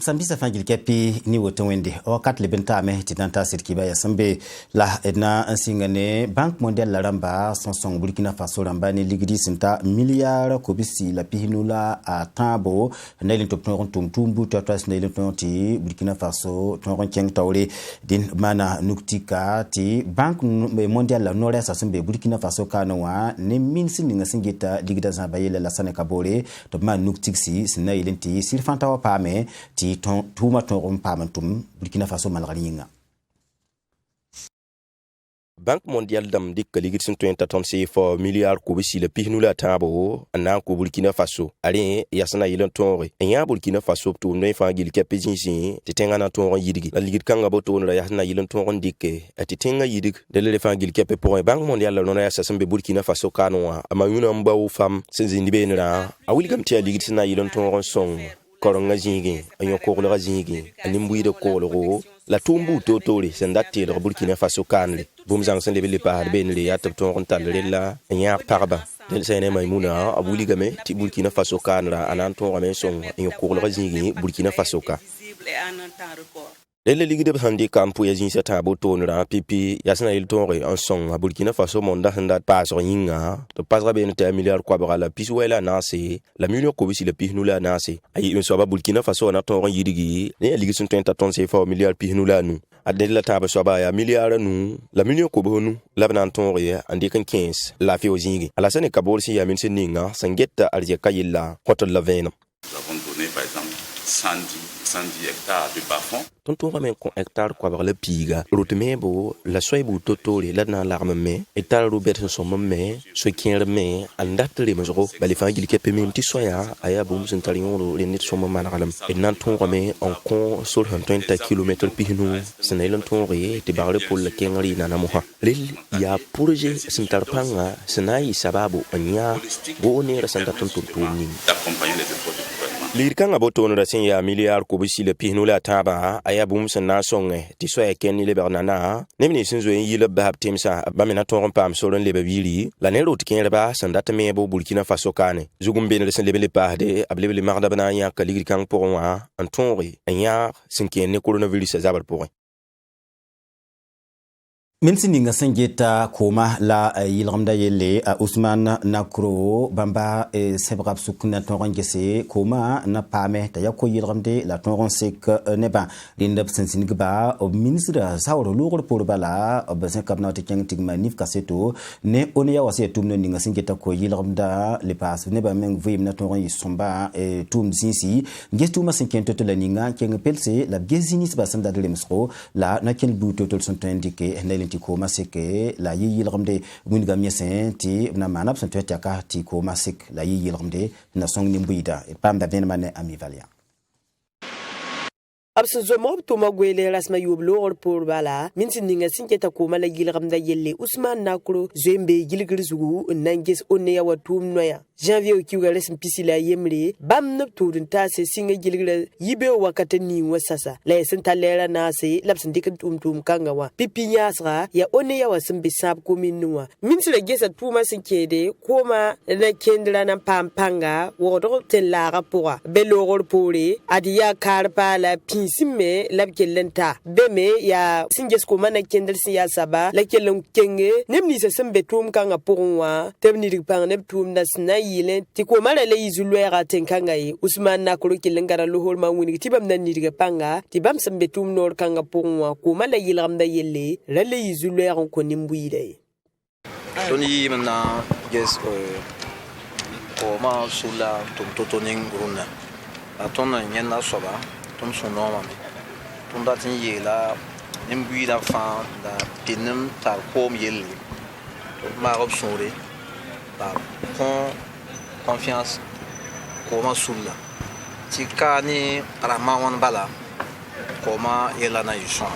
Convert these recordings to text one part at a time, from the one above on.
Sambisa fangil kepi ni woto wende wakat lebenta me titanta sirkiba ya sambe la edna ansingane Banque Mondiale la ramba son Burkina Faso ramba ne ligidi sinta milliard kobisi la pihinula a tambo na ilin topton tumtumbu totras na ilin tonti Burkina Faso ton keng tawre din mana nuktika ti Banque Mondiale la nore sa sambe Burkina Faso kanwa ne minsi ninga singita ligida zambayele la saneka bore to man nuktiksi sina ilin ti sirfanta wa pame ti tuma ton pamantum Burkina Faso malgaringa. Banque Mondiale dam dik kaligit sun 24 milliard ko bisi le pihnula tabo anan ko Burkina Faso ari yasna yilan tonre enya Burkina Faso to no fa gil kepejinsi titenga na ton yidigi la ligit kanga boto no yasna yilan ton dikke titenga yidig de le fa gil kepe pour Banque Mondiale no yasa sambe Burkina Faso kanwa ama yuna mbaw fam sinzi ndibe nira awil gam tia ligit na yilan ton song koronga jingi anyo kokolo jingi animbuide kokolo la tumbu totoli sendati de Burkina Faso kanle bumzang sen lebele pa ben le yatop ton talre la nya parba del sene maymuna abuli game ti Burkina Faso kanra anan ton ramen son anyo kokolo jingi Burkina Faso ka le ligue de handi campo ya jinsa tabo tonra pipi yasna il tonre en son a Burkina Faso monda handa paso yinga to pasra ben te milliard kwa bala piswela nasi la million ko bisi le pihnula nasi ay un soba Burkina Faso na ton yidigi ne ligue sun 24 milliard pihnula nu adel la taba soba ya milliard nu la million ko bonu la ban tonre andi kan 15 la fi ozingi ala sene kabol si ya min seninga sangetta arje kayilla hotel la vena nous avons donné par exemple 110 hectares de bas-fond. Tonton ramen kon hectare kwa bar le piga rotmebo la soybu totole la na larme me hectare robert son me so kier me andatre mesro bali fangil kepe min ti soya aya bum sun talion le net so manalam et nan ton ramen en kon sur 20 km pihnu senelon ton re te barle pour le kengri na namoha lil ya projet sintarpanga senai sababu anya bo ne rasanta tonton ni d'accompagner les efforts du gouvernement. Lirkanga boton rasin ya milliard ko bisi le pihnula taba aya bum sana songe ti so e ken le bernana nemni sinzo yi le bahab timsa bamina ton pam soron le babili la ne rot ken reba sandata me bo Burkina Faso kane zugum ben le sen le pahde able le marda bana ya kaligirkan pour wa antonri anya sinken ne coronavirus zabar pour Minsi nga sengeta koma la yilramda yele Ousmane Nakro bamba sebrab sukuna tonron gese koma na pame ta yako yilramde la tonron sek neba lindab sensin gba ministre sawro lugor pour bala obesen kabna te keng tigma nif kaseto ne onia wase tumno nga sengeta ko yilramda le pas neba meng vim na tonron yisomba tum sinsi gestu ma senkento to la ninga keng pelse la gezini ba sanda de lemsro la na ken bu total sont indiqué ko masike la yilramde muniga miesen ti na manap son tiaka ti ko masik la yilramde na song nimbuida e pam da venmane ami valia absen zo mob to magwele rasma yoblo or por bala minti ninga sinketa ko mala yilramda yelle Ousmane Nakro zembe gilgirzugu nanges onne ya watum noya janvier ki ga resim pisila yemre bam nop tudun ta se singa gilgira yibe wakata ni wasasa la sen talera na se labsen dikin tum kangawa pipinyasra ya onne ya wasim bisab ko minwa minti la gesa tuma sinkede koma na kendra na pampanga wodo ten la rapora beloror pore adiya karpa la simme labkelenta beme ya singes ko mana kendel siya saba la kelon kenge nemni se sembe tum kanga pourwa tebni ripang neptum nasna yile ti ko mala le izulwera tenkanga yi Ousmane Nakro kelengara lo hol mawuni tibam nan ni panga tibam sembe tum nor kanga pourwa ko mala yilamda yelle la le izulwera ko nimbuide toni mana yes ko ma sula tum totoning runa atona nyana soba son nom ton datin yela nimbi da fa da tinum tar kom yel ma optionre ba prend confiance comment sulla tikani rama wan bala comment yela na yishon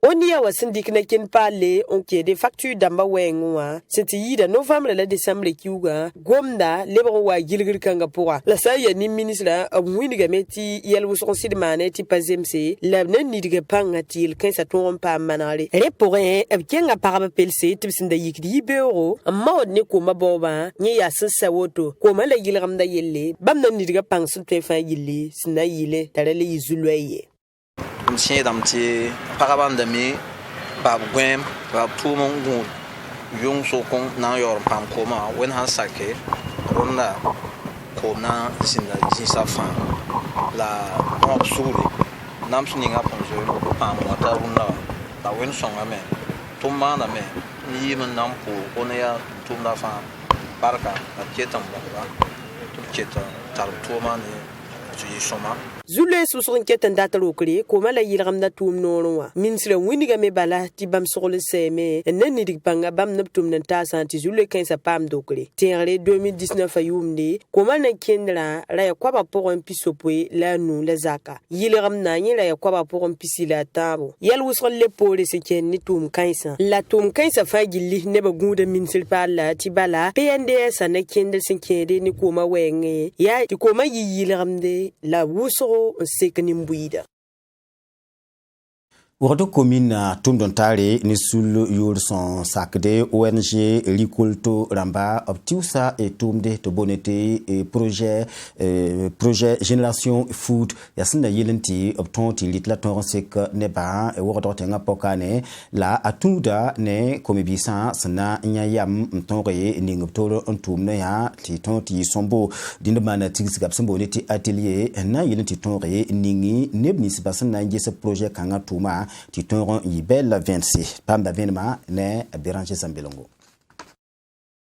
Onia wa sindik na kin pale on ke de facture damba wenwa senti yida novembre la décembre kiuga gomda lebro wa gilgir kanga poa la saya ni ministre abwiniga meti yelwo son sidmane ti pazemse la nan nidiga panga til kan sa ton pa manale reporin abkenga paraba pelse tibsinda yikdi beuro amma ne ko maboba ni ya sassa woto ko mala gilgamda yelle bam nan nidiga pang sun te fa yille sina yile tarale yizulwaye Monsieur Damti, Parabandami, Bab Gwem, Bab Tumongun, Yung Sokong, now your Pam Coma, when Hansake, Ronda, Kona, Sinda, Jinsafan, La Mopsuri, Namsing up on the Pam, Wataruna, La Winsong, Tumana, Yemen Nampu, Onea, Tumafan, Barca, Jetam, Jeta, Tartumani, Soma. Zule susun ketan data lokri ko mala yilgamda tum nonwa minsre winiga me bala ti bam sogol seme nan ni dig banga bam naptum nan ta santi zule kan sa pam dokri tenre 2019 ayumni ko mana kendra raya kwaba poron pisopwe la nu la zaka yilgamna ni raya kwaba poron pisila tabo yel wusol le pole se ken ni tum kansa la tum kansa fa gilli ne ba guda minsir pala ti bala PNDS na kendel sin kede ni ko ma wenge ya ti ko ma yilgamde la wuso sekenimbwida Wado commune Tumdontare ni sul yur son sakde ONG Likolto Ramba Optiusa et Tumde to bonete projet Génération Food yasina yelenti optonti litla tonsek neba e wado tenga pokane la atunda ne komibisa sana nyayam mtonre ni ngoptoro ntumne ya ti tonti sombo dindemana tigisgap sombo neti atelier na yelenti tonre ningi nebni sibasana ngese projet kanga tuma Titon Yibel 26 Pam d'avènement ne Béranger Sambelongo.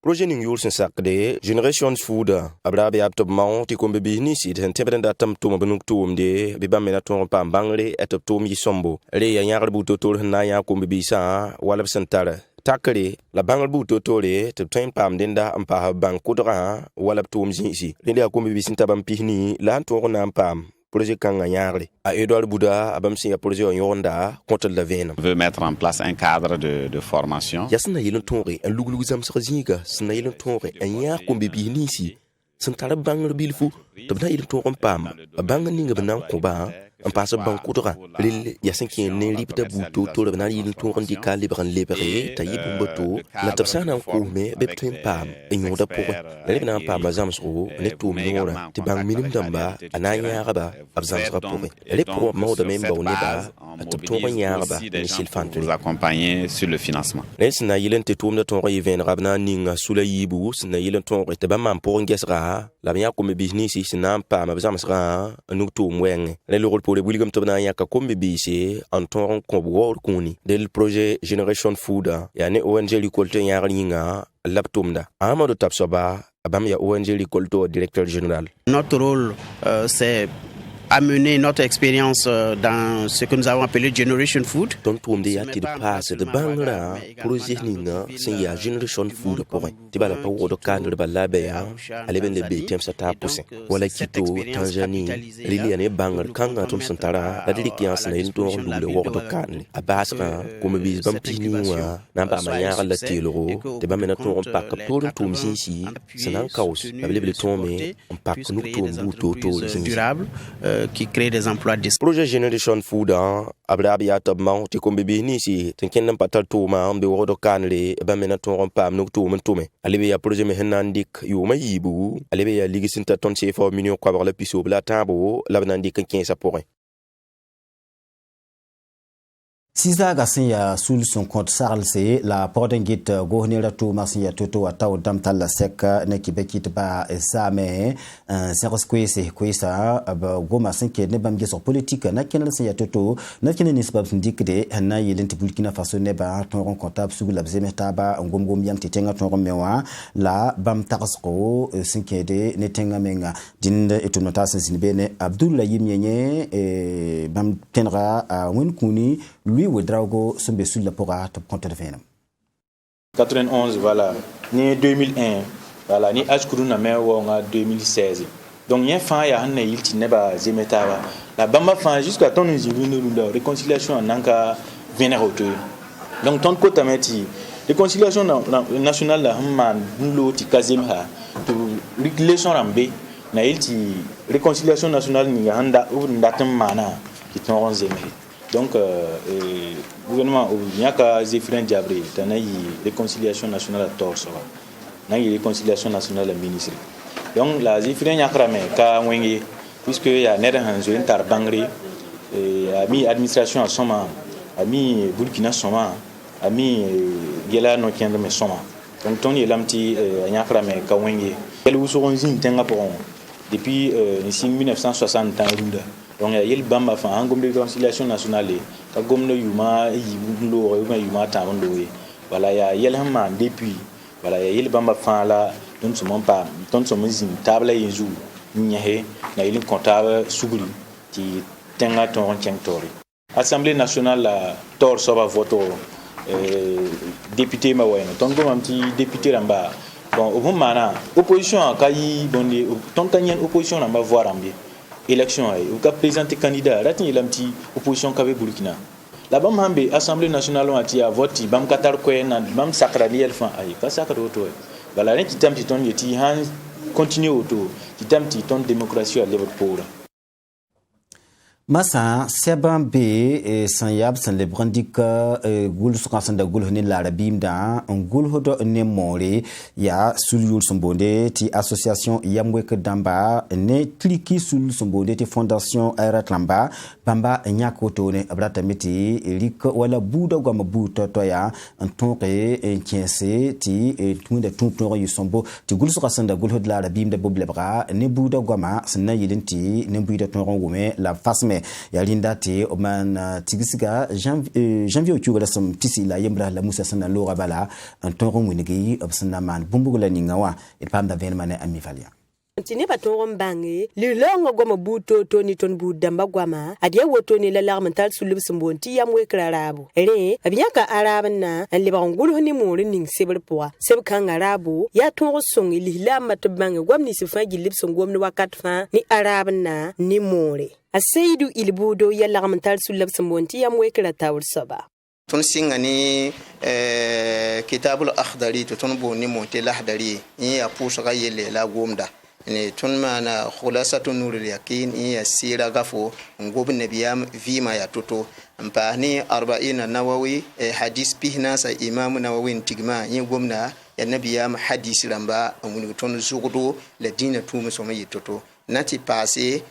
Projet ning yul sen sakde Generation Food abrabe aptop maon ti kombe bihnisi ten tebren datam to mabnuk tum de be bamena ton pam bangre etop to mi sombo re ya nyagar buto to na ya kombe bisa wala sentara takre la bangal buto to re te tin pam denda ampa bang kudra wala tum jinsi le kombe bisinta bam pihni la to na pam projet kanga nyarle a Edouard Bouda abam sin projet yonda contre la veine veut mettre en place un cadre de formation yasna yelon tonre en lugulu zam srazinga sna yelon tonre en yar ko be binisi santara bangal bilfu tabna yelon tonre pam bang ninga banan ko ba en passe bankudra lil yasin ki ne lipta buto to bana yelon tonre di kalibran libéré tayib mboto la tabsana ko me be tin pam en yoda pour le bana pam zam sro ne to minora ti bang minim damba ananya raba abzam sra pour le pour mo de même bon ba tabto nyaraba ni silfan vous accompagner sur le financement lesna yelen te tum de ton reven rabna ninga sula yibu sna yelen ton te ba mam pour ngesra la bien comme business sna pam abzam sra nu to mweng le rôle pour le buligam tobna yaka comme bisi en ton ko wor kuni del projet Generation Food ya ne ONG Likolto yar ninga laptumda Amadou Tapsoba abam ya ONG Likolto directeur général. Notre rôle c'est amener notre expérience dans ce que nous avons appelé Generation Food. Tontum de yati de passe de bangla projet ninga sin ya Generation Food pour tibala pa wodo kan de balabe ya aleben de be tem sata pousse wala kito Tanzanie lili ne bangal kanga tum santara la dilikians na into le wodo kan abasra comme bis bam piniwa na ba manya la tilo te ba mena ton pak pour tum jinsi sanan kaus abele tombe on pak nu tum buto to durable qui crée des emplois. Projet Generation Food abrabi atabman ti kombe bihnisi tenken nan patal to ma ambe wodo kanle ba mena ton pam no to mun tume alebe ya projet me henandik yo mayibu alebe ya ligi sinta ton CFA million kwa la piso bla tabo la banandik 15 pour Siza gasin ya sul son compte sarlse la portengit gohnela to masin ya toto ataw damtal la sek ne kibekit ba esame seros kwese kwesa ba goma sin ke ne bam geso politique na kenel sin ya toto na kenel nisbab ndikde na yelenti Burkina Faso ne ba ton comptable sugul labzemeta ba ngomgom yang titenga ton mewa la bam taxko sinkede ne tenga menga dinde etunota sinbene Abdoulaye Yimyenye bam tenra wen kuni lui Ouedraogo sombe sur la pora top compte de 91 voilà ni 2001 voilà ni ashkuruna mewo nga 2016 donc yen fa ya hanne yilti neba zemeta la bamba fa jusqu'à ton injilino lunda réconciliation nanka vénère autour. Donc tant que tu réconciliation nationale la man lo ti kazimha to réconciliation rambe na ilti réconciliation nationale ni handa ou ndatam mana qui ton zeme. Donc gouvernement ou nyaka Zéphirin Diabré tana yi réconciliation nationale à torso na yi réconciliation nationale à ministre. Donc la Zéphirin nyakrame ka wenge puisque ya neda hanzo intar bangri ami administration à soma ami Burkina Soma ami gela no kende me soma donc ton yelamti nyakra me kawenge yel usoron zin tenga pour depuis 1960 ans runda donc yel bamba fa angom de réconciliation nationale ka gomno yuma yibundo yuma tawondo voilà ya yel hamma depuis voilà ya yel bamba fa la donc somon pas donc somon zin table yezu nyahe na yel comptable suguri ti tenga ton tori Assemblée nationale la tor soba voto député ma wayno ton go mamti député ramba bon au mana opposition kayi bonde ton kanyen opposition ramba voir ambi élection ay ou ka présenter candidat ratin lamti opposition ka be Burkina la bam hambe Assemblée nationale on atia vote bam katar ko en bam sakra ni elfan ay ka sakra auto voilà ren qui tamti ton yeti han continue auto qui tamti ton démocratie à level pour Masa seban be san yab san le brandika gul sukan san da gul hne la rabim da gul hodo ne more ya sulul sombonde ti association yamwe ke damba ne kliki sul sombonde ti fondation Airatlamba bamba nyakoto ne abrata meti lik wala buda gwa mabuto to ya ntonke nkiense ti tunda tunto yu sombo ti gul sukan san da gul hod la rabim da boblebra ne buda gwa ma san yidenti ne buda tonron gume la fasme ya linda te oman tigisiga janvier okubala sam tisi la yembra la musa sana lo rabala en tonron winigi obsana man bumbugula ningawa et panda venmane amivalia Tini baton bange li longo goma buto toni ton budamba gwama adia wotoni la larmental sulub simbonti yamwe krarabu ele abiaka arabna an libangulu ni muri ning sebel poa seb kan arabu ya ton songi li lamat bange gwamni sifa gilib songomni wakat fa ni arabna ni muri aseidu ilbudo ya larmental sulub simbonti yamwe kratawul soba ton singani kitabul akhdari to ton boni monte lahdari ya pusa yele la gomda ne tun mana khulasatu nurul yaqin ya sira gafo ngob nabiyam vima ya toto mpani 40 nawawi hadis pihna sa imam nawawi tigma ni gomna ya nabiyam hadis ramba mun ton zugudo la dina tuma so mai toto nati passé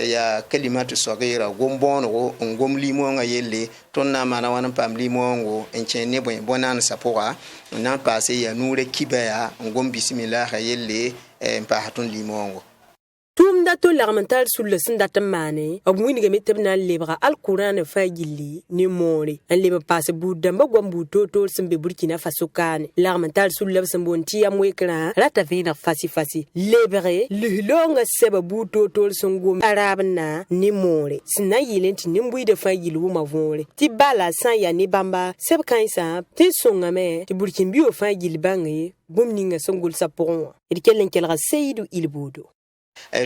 ya kalimatu sagira gombono ngom limo nga yelle ton na mana wana pam limo ngo enchene bonan sapora na passé ya nure kibaya ngom bismillah yelle mpahatun limongo tumda to larmental sul le sindata mane abwini game tebna lebra alquran fa gilli ni mori en leba passe budamba gwambu to sembe Burkina Faso kan larmental sul le sembonti amwekra rata vina fasi lebre le longa seba buto to songom arabna ni mori sina yilenti nimbui de fa gillu ma vore ti bala san ya ni bamba seb kansa ti songame ti Burkina Bio fa gilbangi bumninga songul sapon idkelen kelra seidu ilbudo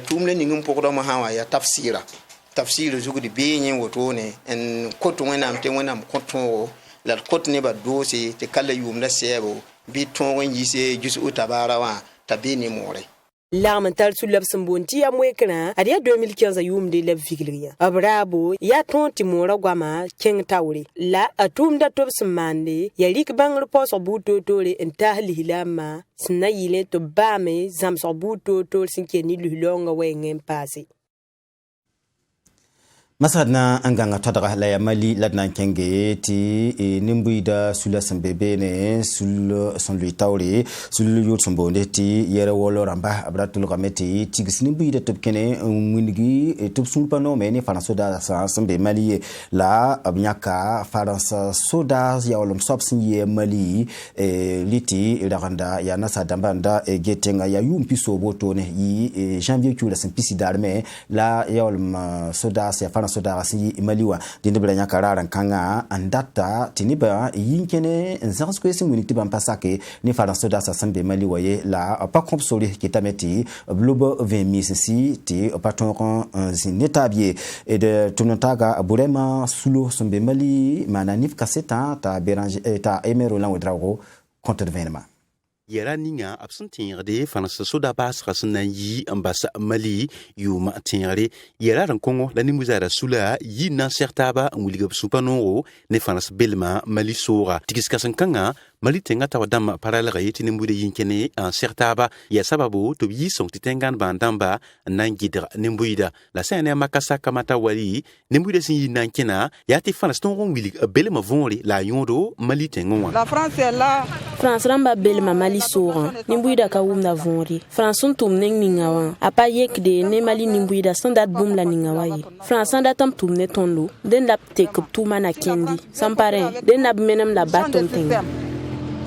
tumle ningum pokdo ma hawa ya tafsir zugudi be nyen wotone en koto wenam te wenam koto la koto ne ba dosi te kala yumda sebo bi ton yise jusu tabarawa tabini more L'armental sous l'absembonti à Mwekana, à 2015 à Yum de l'Eviglia. Abrabo, ya tonti mora guama, King Tauri. La atum da tops mande, ya lik bang repos au bout totole en tahli hilama, snaile to bame, zam sur bout totol sinkeni lulonga weng passé. Masadna anganga tadra la ya mali ladna kenge ti nimbuida sula sambebe ne sul son lui tauri sul yur sombonde ti yere wolo ramba abratul kameti ti gisnimbuida topkene munigi top sulpano meni fana soda sa sambe mali la abnyaka faransa soda ya olom sopsin ye mali liti randa ya nasa dambanda getenga ya yumpi soboto ne yi janvier kula simpisi darme la ya olom soda sa fana soda si maliwa dinde bla nya kararan kanga andata tiniba yinkene nzansko esi muniti ban pasake ni fana soda sa sambe maliwa ye la pas compsoli kitameti blobo 20 si ti patron zinetabie et de tunataga burema sulo sombe mali mananif kaseta ta Béranger ta Emerolan Ouedraogo contre l'événement. Yera ninga absent tingre fana soda bas rasna yi ambasa mali yuma tingre yera ran kongo la nimuzara sula yi na certaba nguliga supano ne fana belma mali sora tikiska sankanga mali tenga tawadam paralga yiti nimbude yinkene en certaba ya sababu to yi song titengan bandamba nangidra nimbuida la sene makasa kamata wali nimbude sin nankena yati fana stongon wili belma vonri la yondo mali tengo la France est là France ramba belma mali sora nimbuida ka wumna vonri France tum ning ningawa apa yek de ne mali nimbuida standard boom la ningawa yi France anda tam tum ne tonlo den lap tek tuma na kendi sampare den nab menem la baton tenga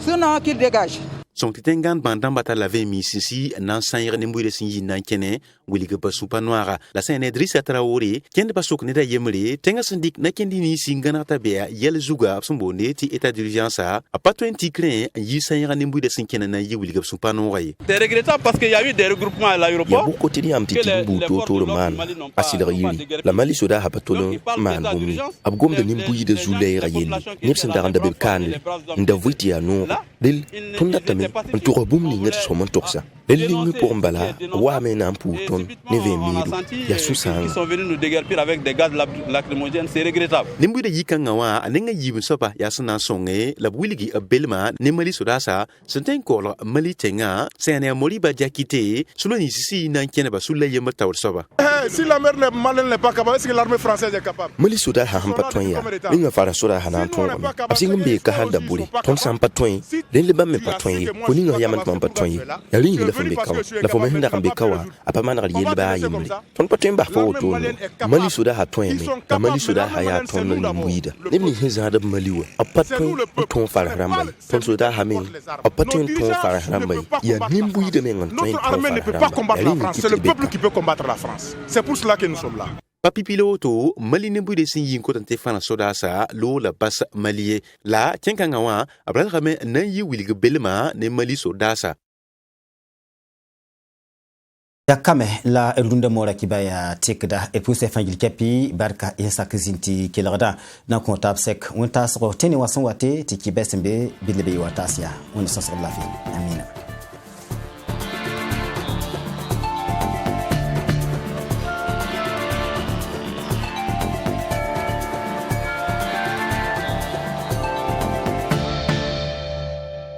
sinon qu'il dégage. Son titengan bandam bata la 20 sisi nan sanyre nimbuide sinyi nan kene wiliga basupa noira la sene Idrissa Traoré kende basok ne da yemre tenga sindik na kendi ni singana tabea yel zuga sumbonde ti état d'urgence a pas 20 crain yi sanyre nimbuide sinkene na yi wiliga basupa noira. C'est regrettable parce qu'il y a eu des regroupements à l'aéroport. Il y a beaucoup de gens qui ont été autour de man asidra yiri la mali soda hapatolo man bumi abgom de nimbuide zulay rayeli nipsen daranda bel kanle ndaviti ya no dil tunda tame on tour boum ni nget so man toksa ligne pour mbala wa mena pour ton ne 20 ya susang qui sont venus nous déguerpir avec des gaz lacrymogènes, c'est regrettable. Nimbuide yikanga wa anenga yibun sopa ya sana songe la wiligi belma ne mali sodasa senten kol mali tenga sene moriba jakite suloni sisi nan kene ba sulle yema tawr soba. Si la mer Malienne n'est pas capable, est-ce que l'armée française est capable? Mali soda ha hampatoya ninga fara soda hanan ton absingumbe ka handa buri ton sampatoy den le bamme patoy ko ninga yaman patoy ya linga la fambe kawa la fambe hinda kambe kawa apa man rali yelba yemle ton patoy ba fo to mali soda ha toy me ka mali soda ha ya ton no muida nimni heza da maliwa apatoy ton fara ramba ton soda ha me apatoy ton fara ramba ya nimbuide me ngon ton l'armée ne peut pas combattre la France, c'est le peuple qui peut combattre la France. C'est pour cela que nous sommes là. Papi piloto mali ne bude sin yin kotante fana soda sa lo la bas malie la tinkanga wa abral rame nan yi wilga belma ne mali soda sa yakame la runda mora kibaya tekda et pour ces fangil kapi barka insa kizinti kelada na kontab sek on tasro teni wason wate ti kibesembe bilebe watasia on se sera la fin amina.